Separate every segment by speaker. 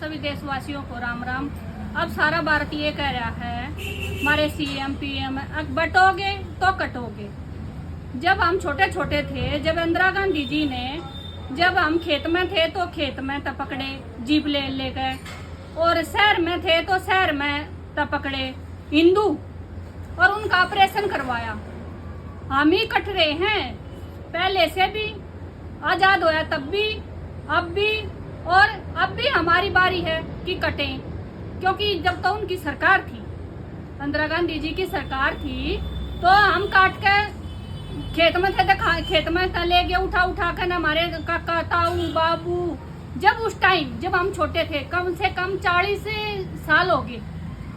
Speaker 1: सभी देशवासियों को राम राम। अब सारा भारत ये कह रहा है, हमारे सीएम पीएम, बटोगे तो कटोगे। जब हम छोटे छोटे थे, जब इंदिरा गांधी जी ने, जब हम खेत में थे तो खेत में तपकड़े जीप ले गए, और शहर में थे तो शहर में तपकड़े हिंदू और उनका ऑपरेशन करवाया। हम ही कट रहे हैं, पहले से भी आजाद होया तब भी, अब भी, और अब भी हमारी बारी है कि कटें। क्योंकि जब तो उनकी सरकार थी, इंदिरा गांधी जी की सरकार थी, तो हम काट के खेत में थे, खेत में ले गए उठा कर न हमारे काका ताऊ बाबू। जब उस टाइम जब हम छोटे थे, कम से कम 40 साल हो गए,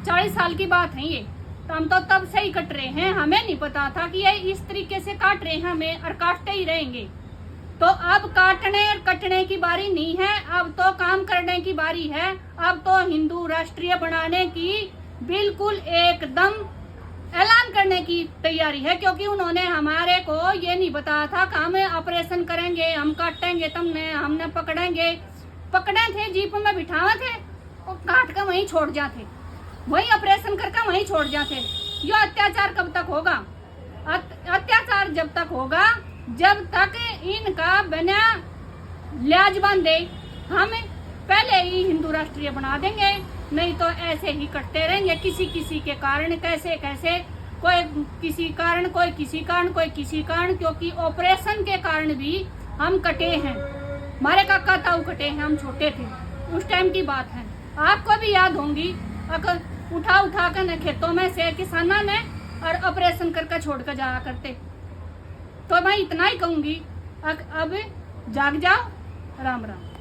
Speaker 1: 40 साल की बात है ये, तो हम तो तब से ही कट रहे हैं। हमें नहीं पता था कि ये इस तरीके से काट रहे हैं हमें, और काटते ही रहेंगे। तो अब काटने और कटने की बारी नहीं है, अब तो काम करने की बारी है। अब तो हिंदू राष्ट्रीय बनाने की बिल्कुल एकदम ऐलान करने की तैयारी है। क्योंकि उन्होंने हमारे को ये नहीं बताया था कि हम ऑपरेशन करेंगे, हम काटेंगे, तुमने हमने पकड़े थे, जीप में बिठावे थे और काट कर वहीं छोड़ जाते, वही ऑपरेशन करके वहीं छोड़ जाते। यो अत्याचार कब तक होगा? अत्याचार जब तक होगा जब तक इनका बिना लिहाज बांधे हम पहले ही हिंदू राष्ट्रीय बना देंगे, नहीं तो ऐसे ही कटते रहेंगे किसी के कारण, कैसे कोई किसी कारण, कोई किसी कारण, कोई किसी कारण। क्योंकि ऑपरेशन के कारण भी हम कटे हैं, हमारे काका ताऊ कटे हैं, हम छोटे थे उस टाइम की बात है। आपको भी याद होंगी, उठा कर न खेतों में से किसानों ने और ऑपरेशन करके छोड़ कर जाया करते। तो मैं इतना ही कहूंगी, अब जाग जाओ। राम राम।